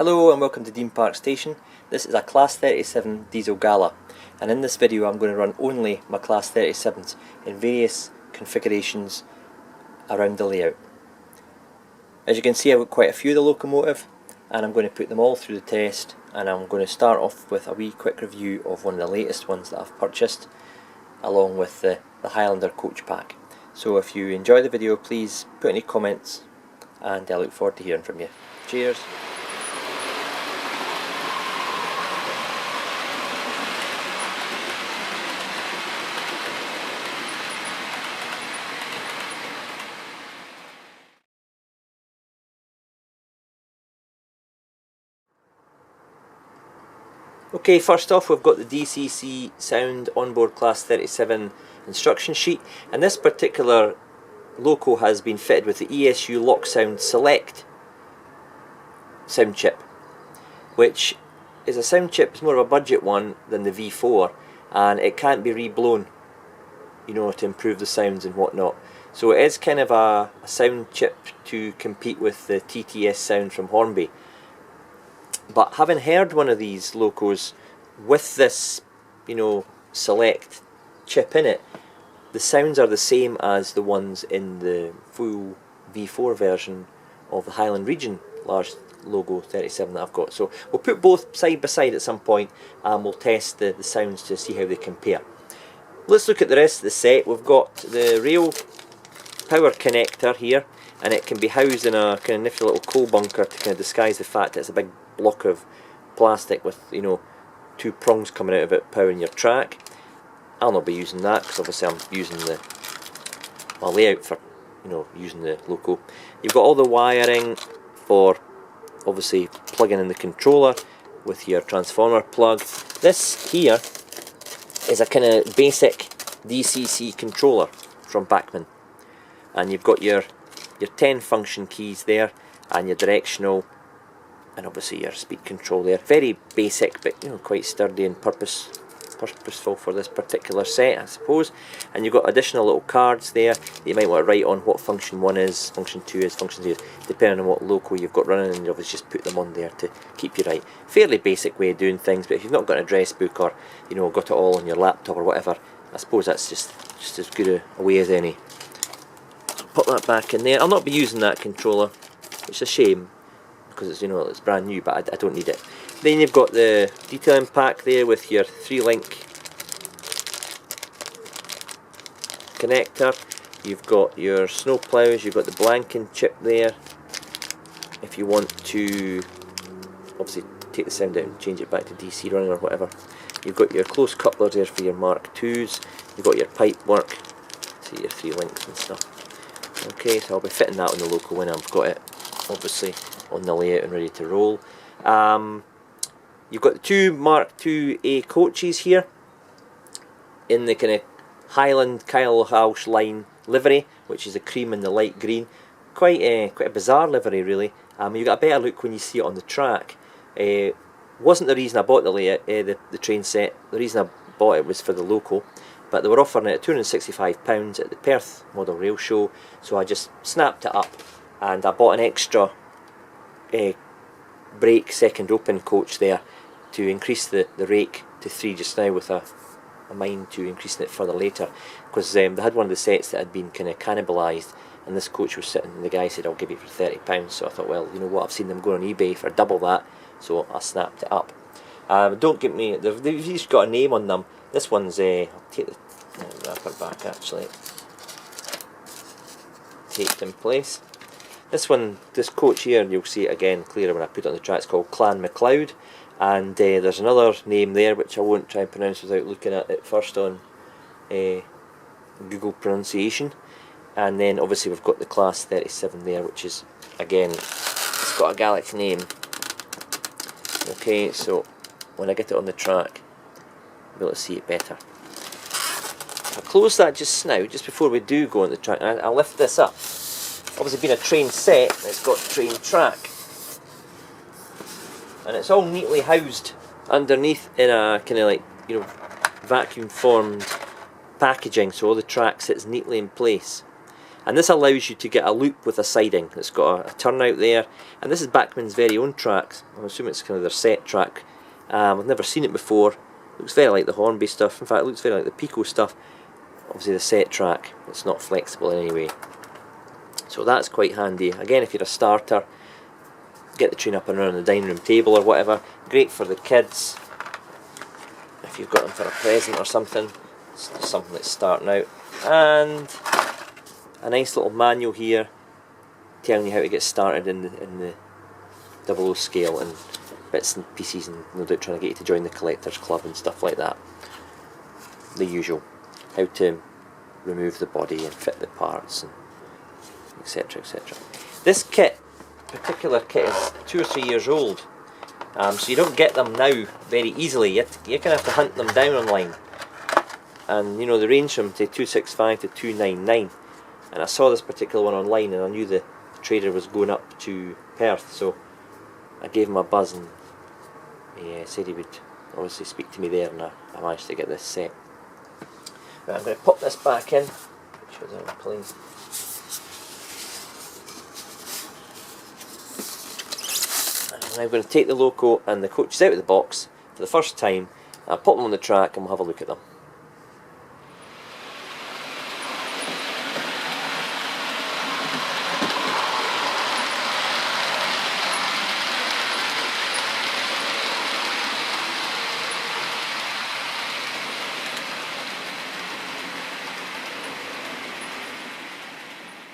Hello and welcome to Dean Park Station. This is a Class 37 diesel Gala, and in this video I'm going to run only my Class 37s in various configurations around the layout. As you can see, I've got quite a few of the locomotive and I'm going to put them all through the test, and I'm going to start off with a wee quick review of one of the latest ones that I've purchased along with the Highlander coach pack. So if you enjoy the video, please put any comments and I look forward to hearing from you. Cheers! Okay, first off we've got the DCC Sound Onboard Class 37 instruction sheet, and this particular loco has been fitted with the ESU Loksound Select sound chip, which is a sound chip, it's more of a budget one than the V4, and it can't be reblown, you know, to improve the sounds and whatnot. So it is kind of a sound chip to compete with the TTS sound from Hornby. But having heard one of these locos with this, you know, select chip in it, the sounds are the same as the ones in the full V4 version of the Highland Region large logo 37 that I've got. So we'll put both side by side at some point and we'll test the sounds to see how they compare. Let's look at the rest of the set. We've got the rail power connector here, and it can be housed in a kind of nifty little coal bunker to kind of disguise the fact that it's a big block of plastic with, you know, two prongs coming out of it powering your track. I'll not be using that because obviously I'm using my layout for, you know, using the loco. You've got all the wiring for obviously plugging in the controller with your transformer plug. This here is a kind of basic DCC controller from Bachmann, and you've got your 10 function keys there and your directional and obviously your speed control there. Very basic, but you know, quite sturdy and purposeful for this particular set, I suppose. And you've got additional little cards there that you might want to write on what function 1 is, function 2 is, function 3 is, depending on what loco you've got running, and you obviously just put them on there to keep you right. Fairly basic way of doing things, but if you've not got an address book or, you know, got it all on your laptop or whatever, I suppose that's just as good a way as any. Put that back in there. I'll not be using that controller, which is a shame because it's, you know, it's brand new, but I don't need it. Then you've got the detailing pack there with your 3-link connector. You've got your snow plows, you've got the blanking chip there if you want to obviously take the sound out and change it back to DC running or whatever. You've got your close couplers there for your Mark IIs. You've got your pipe work, see your 3 links and stuff. Okay, so I'll be fitting that on the loco when I've got it obviously on the layout and ready to roll. You've got the 2 Mark IIA coaches here in the kind of Highland Kyle House line livery, which is the cream and the light green. Quite a bizarre livery really. You get a better look when you see it on the track. Wasn't the reason I bought the layout, the train set. The reason I bought it was for the loco. But they were offering it at £265 at the Perth Model Rail Show, so I just snapped it up and I bought an extra brake second open coach there to increase the rake to 3 just now, with a mind to increasing it further later, because they had one of the sets that had been kind of cannibalised and this coach was sitting, and the guy said I'll give it for £30, so I thought, well, you know what, I've seen them going on eBay for double that, so I snapped it up. Don't get me, they've each got a name on them. This one's, I'll take the wrapper back actually, taped in place. This one, this coach here, and you'll see it again clearer when I put it on the track, it's called Clan MacLeod, and there's another name there which I won't try and pronounce without looking at it first on Google pronunciation. And then obviously we've got the Class 37 there, which is, again, it's got a Gaelic name. Okay, so when I get it on the track, I'll be able to see it better. I'll close that just now, just before we do go on the track, and I'll lift this up. Obviously being a train set, it's got train track, and it's all neatly housed underneath in a kind of like, you know, vacuum formed packaging, so all the track sits neatly in place. And this allows you to get a loop with a siding. It's got a turnout there, and this is Bachmann's very own track. I'm assuming it's kind of their set track. I've never seen it before. Looks very like the Hornby stuff. In fact, it looks very like the Pico stuff. Obviously the set track, it's not flexible in any way. So that's quite handy. Again, if you're a starter, get the train up and around the dining room table or whatever. Great for the kids. If you've got them for a present or something. It's just something that's starting out. And a nice little manual here telling you how to get started in the 00 scale and bits and pieces, and no doubt trying to get you to join the collectors club and stuff like that. The usual. How to remove the body and fit the parts, and etc, etc. This particular kit is 2 or 3 years old, so you don't get them now very easily. You're going to have to hunt them down online, and you know they range from 265 to 299. And I saw this particular one online, and I knew the trader was going up to Perth, so I gave him a buzz, and he said he would obviously speak to me there, and I managed to get this set. Right, I'm going to pop this back in. Make sure it's on plane. And I'm going to take the loco and the coaches out of the box for the first time. I'll pop them on the track and we'll have a look at them.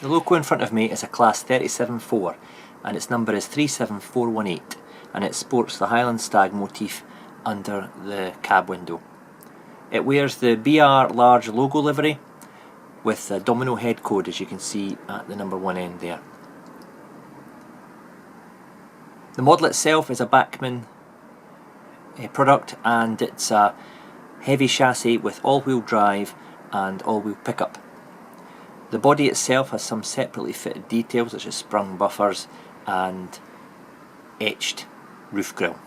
The loco in front of me is a class 37-4 and its number is 37418, and it sports the Highland Stag motif under the cab window. It wears the BR large logo livery with a domino head code, as you can see at the number 1 end there. The model itself is a Bachmann product, and it's a heavy chassis with all-wheel drive and all-wheel pickup. The body itself has some separately fitted details such as sprung buffers and etched roof grille.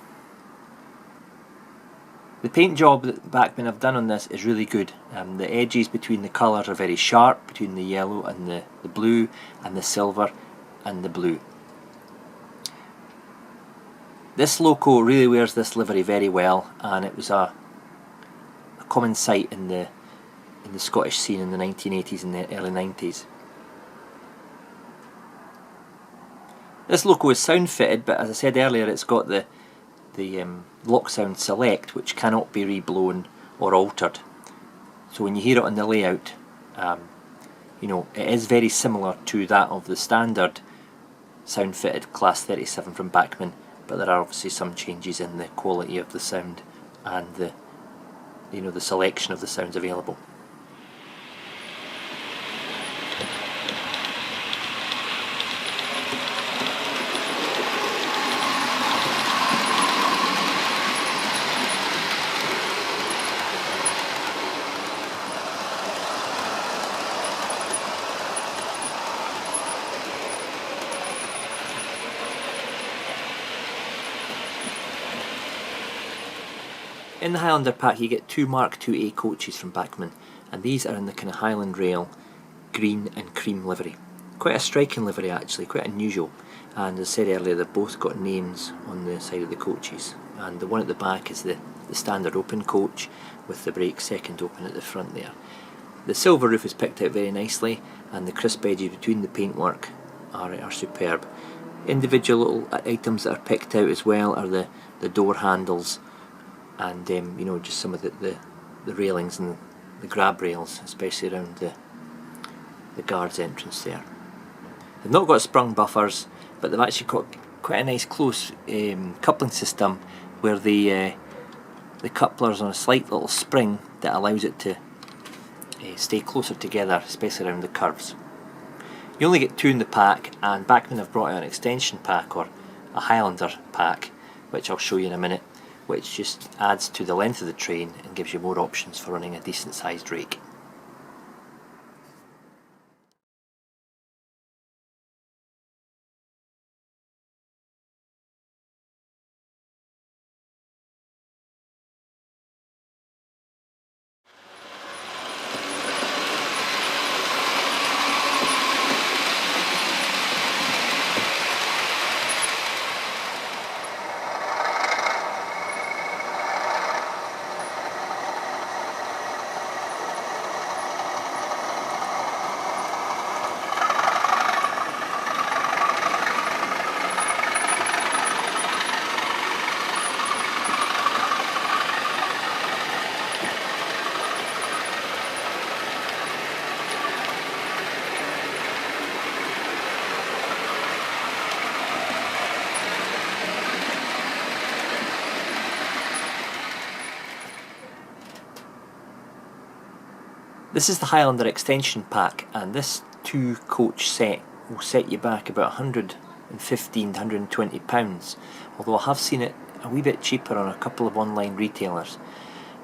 The paint job that Bachmann have done on this is really good. The edges between the colours are very sharp, between the yellow and the blue, and the silver and the blue. This loco really wears this livery very well, and it was a common sight in the Scottish scene in the 1980s and the early 90s. This loco is sound fitted, but as I said earlier, it's got the Loksound Select, which cannot be reblown or altered. So when you hear it on the layout, you know, it is very similar to that of the standard sound fitted Class 37 from Bachmann, but there are obviously some changes in the quality of the sound and the selection of the sounds available. In the Highlander pack you get 2 Mark IIA coaches from Bachmann, and these are in the kind of Highland Rail green and cream livery. Quite a striking livery actually, quite unusual, and as I said earlier they've both got names on the side of the coaches, and the one at the back is the standard open coach with the brake second open at the front there. The silver roof is picked out very nicely, and the crisp edges between the paintwork are superb. Individual little items that are picked out as well are the door handles, and you know, just some of the railings and the grab rails, especially around the guard's entrance there. They've not got sprung buffers, but they've actually got quite a nice close coupling system where the coupler's on a slight little spring that allows it to stay closer together, especially around the curves. You only get 2 in the pack, and Bachmann have brought out an extension pack, or a Highlander pack, which I'll show you in a minute, which just adds to the length of the train and gives you more options for running a decent sized rake. This is the Highlander extension pack, and this 2-coach set will set you back about £115 to £120, although I have seen it a wee bit cheaper on a couple of online retailers.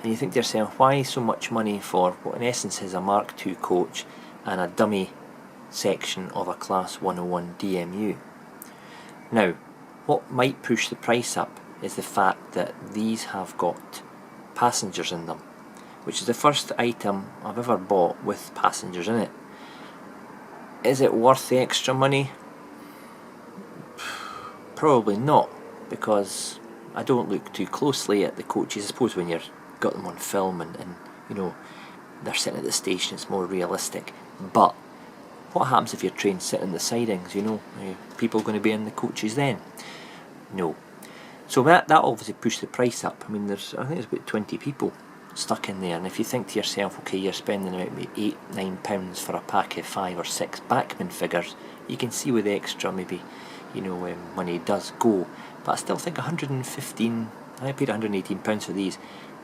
And you think to yourself, why so much money for what in essence is a Mark II coach and a dummy section of a Class 101 DMU? Now, what might push the price up is the fact that these have got passengers in them, which is the first item I've ever bought with passengers in it. Is it worth the extra money? Probably not, because I don't look too closely at the coaches. I suppose when you've got them on film and you know they're sitting at the station, it's more realistic. But what happens if your train's sitting in the sidings? You know, are people going to be in the coaches then? No. So that obviously pushed the price up. I mean, I think there's about 20 people stuck in there, and if you think to yourself, okay, you're spending about maybe £8-9 for a pack of 5 or 6 Bachmann figures, you can see where the extra maybe, you know, money does go. But I still think 115. I paid £118 for these.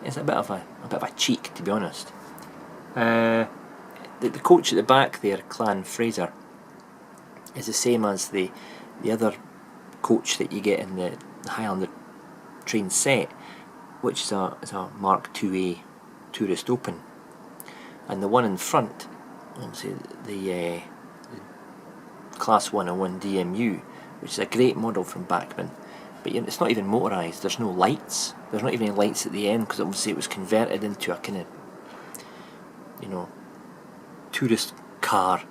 It's a bit of a cheek, to be honest. The coach at the back there, Clan Fraser, is the same as the other coach that you get in the Highlander train set, which is a Mark IIA Tourist Open, and the one in front, obviously the Class 101 DMU, which is a great model from Bachmann, but it's not even motorised. There's no lights. There's not even any lights at the end, because obviously it was converted into a kind of, you know, tourist car.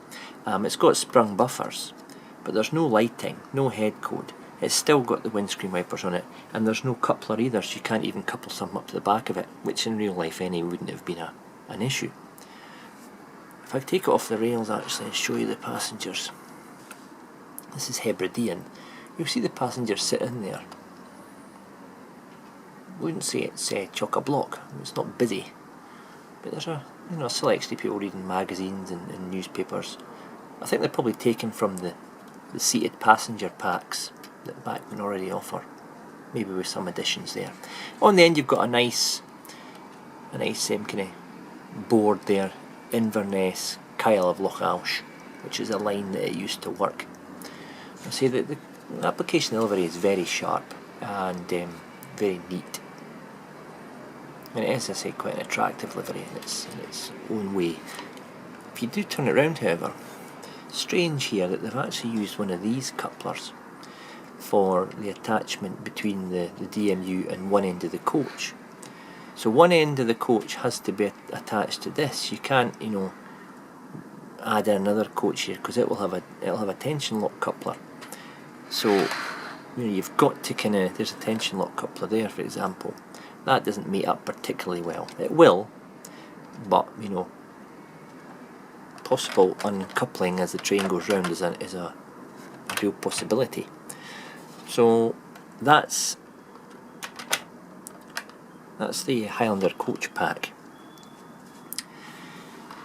It's got sprung buffers, but there's no lighting, no head code. It's still got the windscreen wipers on it, and there's no coupler either, so you can't even couple something up to the back of it, which in real life anyway wouldn't have been an issue. If I take it off the rails actually and show you the passengers, this is Hebridean, you'll see the passengers sitting there. Wouldn't say it's chock-a-block, it's not busy, but there's a selection of people reading magazines and newspapers. I think they're probably taken from the seated passenger packs that Bachmann already offer, maybe with some additions there. On the end you've got a nice kind of board there, Inverness, Kyle of Lochaushe, which is a line that it used to work. I say that the application delivery is very sharp and very neat, and it is, as I say, quite an attractive livery in its own way. If you do turn it around, however, strange here that they've actually used one of these couplers for the attachment between the DMU and one end of the coach. So one end of the coach has to be attached to this. You can't, you know, add in another coach here, because it'll have a tension lock coupler. So, you know, you've got to kind of, there's a tension lock coupler there, for example. That doesn't meet up particularly well. It will, but you know, possible uncoupling as the train goes round is a real possibility. So that's the Highlander coach pack.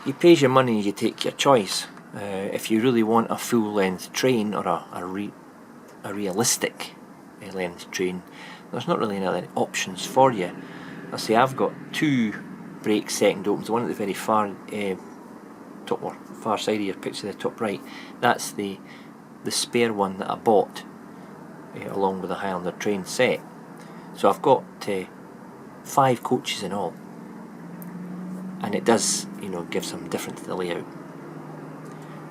You pay your money, you take your choice. If you really want a full length train, or a realistic length train, there's not really any other options for you. I say I've got 2 brake second opens, the one at the very far top or far side of your picture, the top right. That's the spare one that I bought along with the Highlander train set. So I've got 5 coaches in all, and it does, you know, give some difference to the layout.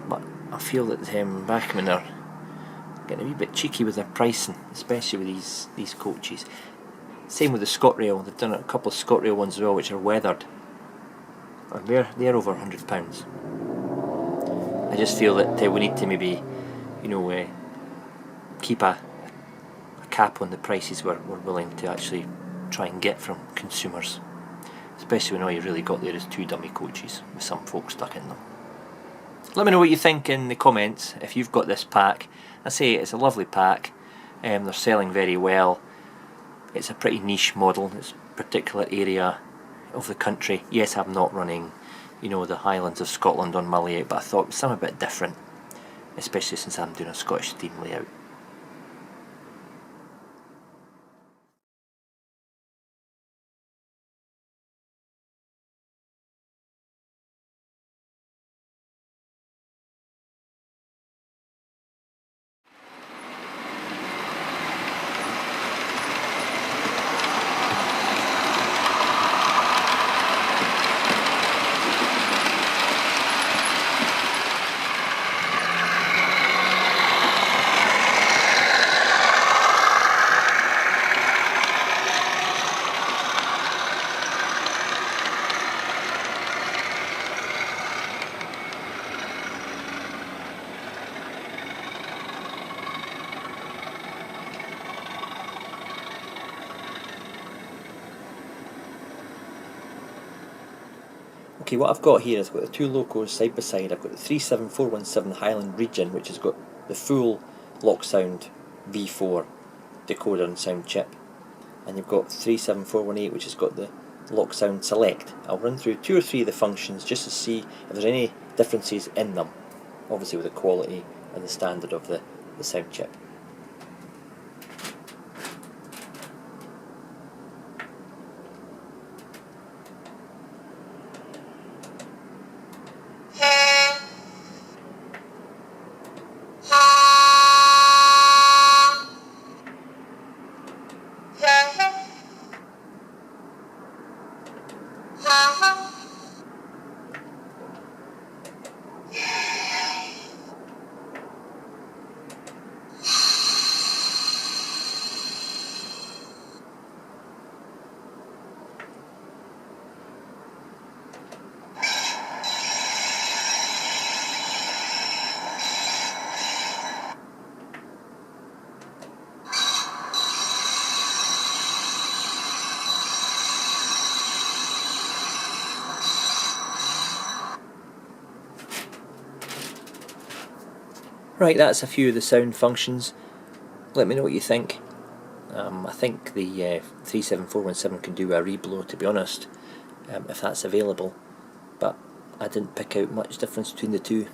But I feel that Bachmann are getting a wee bit cheeky with their pricing, especially with these coaches. Same with the ScotRail. They've done a couple of ScotRail ones as well, which are weathered, and they're over £100. I just feel that we need to maybe, you know, keep a cap on the prices we're willing to actually try and get from consumers, especially when all you've really got there is 2 dummy coaches with some folk stuck in them. Let me know what you think in the comments if you've got this pack. I say it's a lovely pack. They're selling very well. It's a pretty niche model. It's a particular area of the country. Yes, I'm not running, you know, the Highlands of Scotland on my layout, but I thought it was something a bit different, especially since I'm doing a Scottish theme layout. Okay, what I've got here is I've got the two locos side by side. I've got the 37417 Highland Region, which has got the full Loksound V4 decoder and sound chip, and you've got 37418, which has got the Loksound Select. I'll run through 2 or 3 of the functions just to see if there's any differences in them, obviously with the quality and the standard of the sound chip. Right, that's a few of the sound functions. Let me know what you think. I think the 37417 can do a reblow, to be honest, if that's available, but I didn't pick out much difference between the two.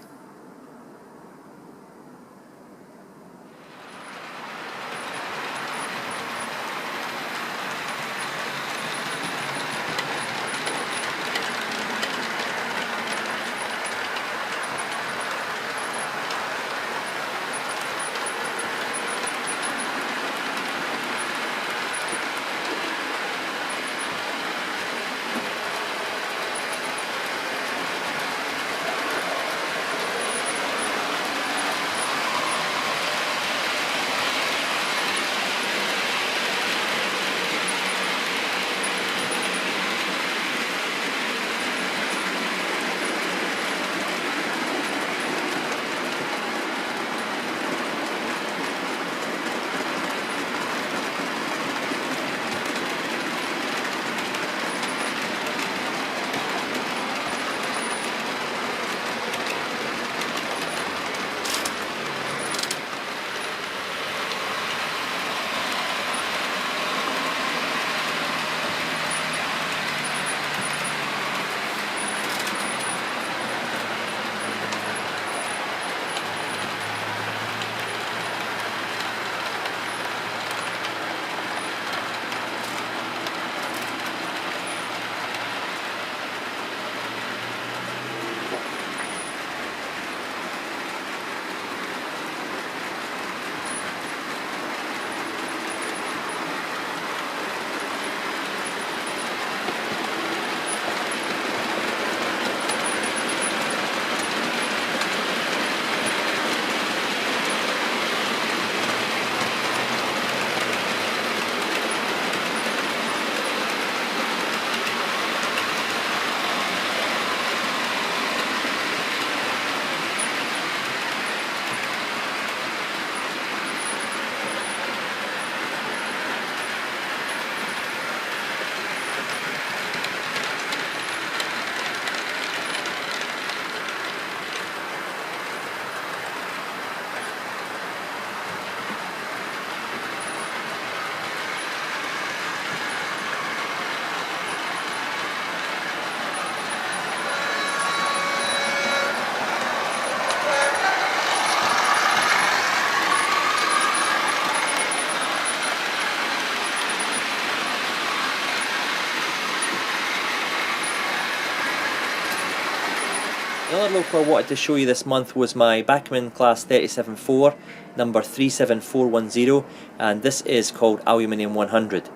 The other local I wanted to show you this month was my Bachmann Class 37.4, number 37410, and this is called Aluminium 100.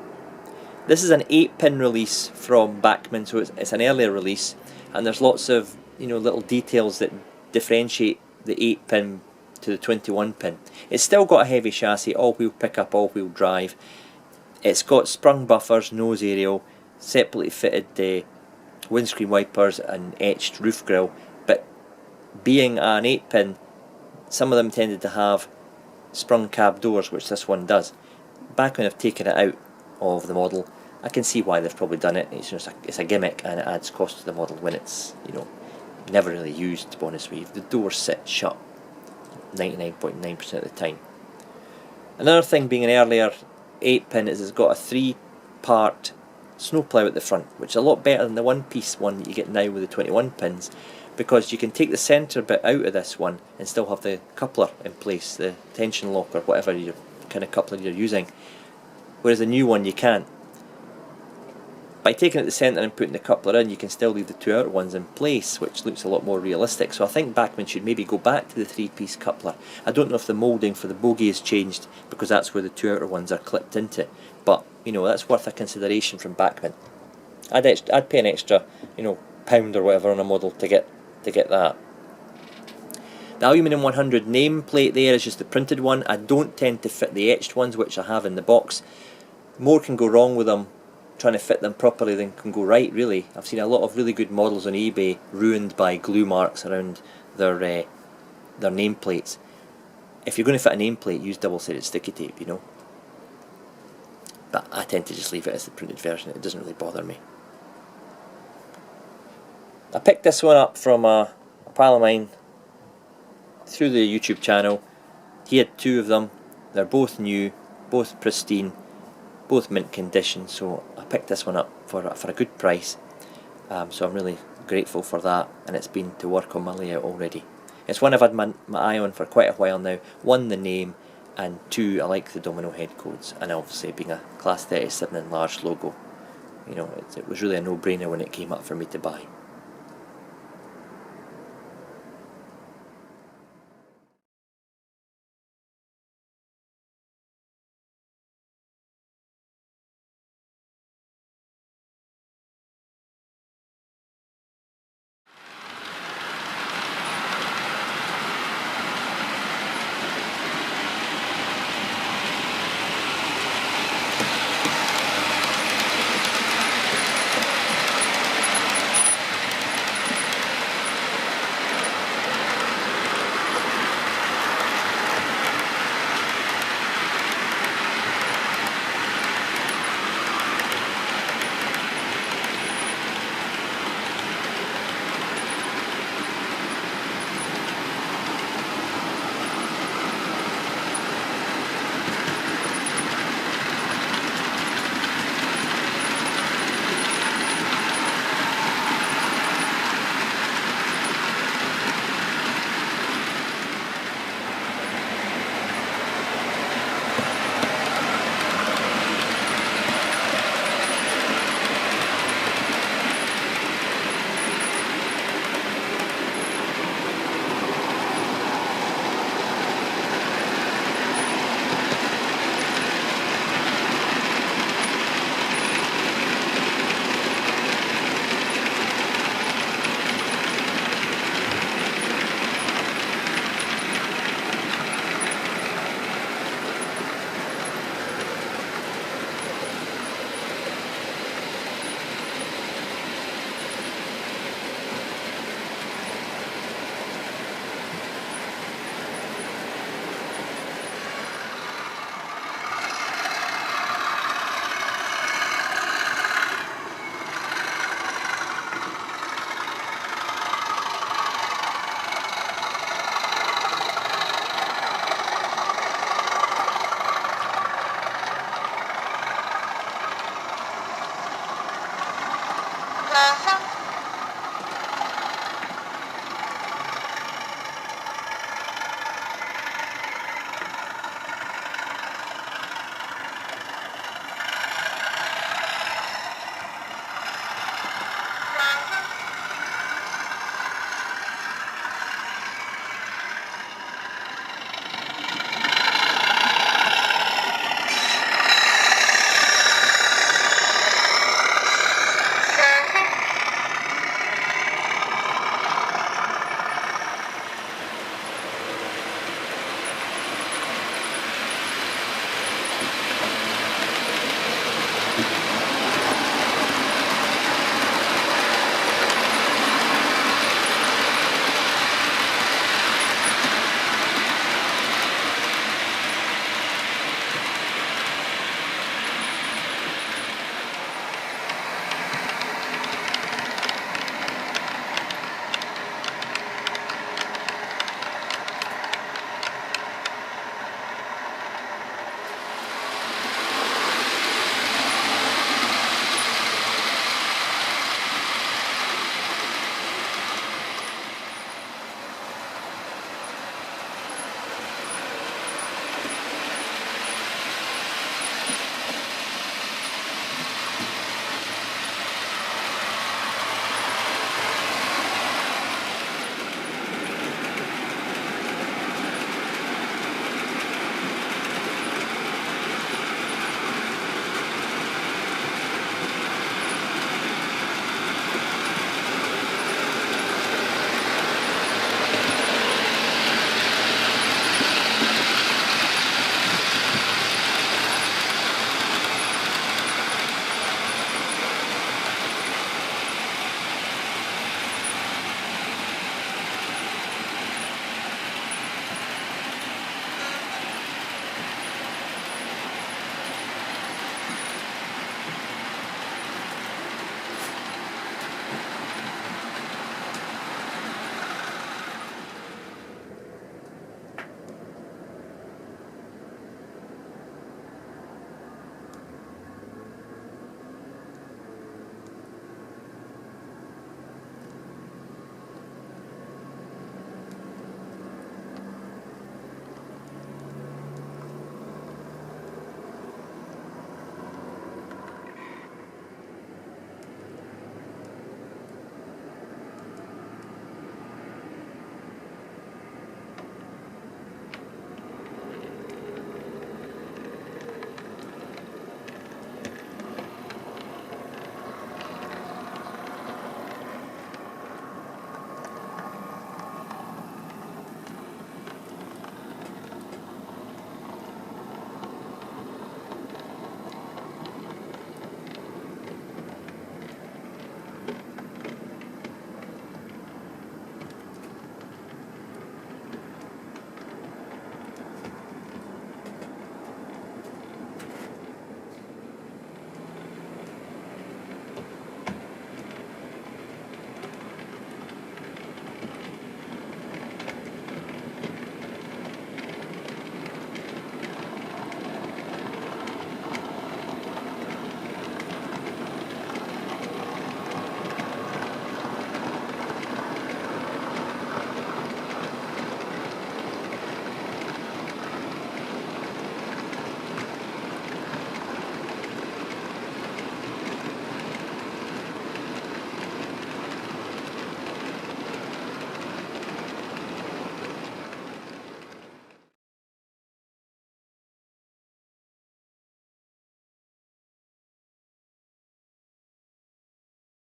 This is an 8-pin release from Bachmann, so it's an earlier release, and there's lots of little details that differentiate the 8-pin to the 21-pin. It's still got a heavy chassis, all-wheel pickup, all-wheel drive. It's got sprung buffers, nose aerial, separately fitted windscreen wipers and etched roof grille, but being an 8-pin, some of them tended to have sprung cab doors, which this one does. Bachmann have taken it out of the model. I can see why they've probably done it. It's just it's a gimmick, and it adds cost to the model when it's, you know, never really used, to be honest with you. The doors sit shut 99.9% of the time. Another thing being an earlier 8-pin is it's got a 3-part snowplough at the front, which is a lot better than the 1-piece one that you get now with the 21 pins, because you can take the centre bit out of this one and still have the coupler in place, the tension lock or whatever your kind of coupler you're using, whereas the new one you can't. By taking it to the centre and putting the coupler in, you can still leave the 2 outer ones in place, which looks a lot more realistic. So I think Bachmann should maybe go back to the 3-piece coupler. I don't know if the moulding for the bogie has changed, because that's where the 2 outer ones are clipped into. But, you know, that's worth a consideration from Bachmann. I'd pay an extra, you know, £1 or whatever on a model to get that. The Aluminium 100 nameplate there is just the printed one. I don't tend to fit the etched ones, which I have in the box. More can go wrong with them trying to fit them properly than can go right, really. I've seen a lot of really good models on eBay ruined by glue marks around their nameplates. If you're going to fit a nameplate, use double-sided sticky tape, you know. But I tend to just leave it as the printed version. It doesn't really bother me. I picked this one up from a pal of mine through the YouTube channel. He had 2 of them. They're both new, both pristine, both mint condition, so I picked this one up for a good price. So I'm really grateful for that, and it's been to work on my layout already. It's one I've had my eye on for quite a while now. 1, the name, and 2, I like the domino head codes, and obviously being a Class 37 enlarged logo, you know, it was really a no-brainer when it came up for me to buy.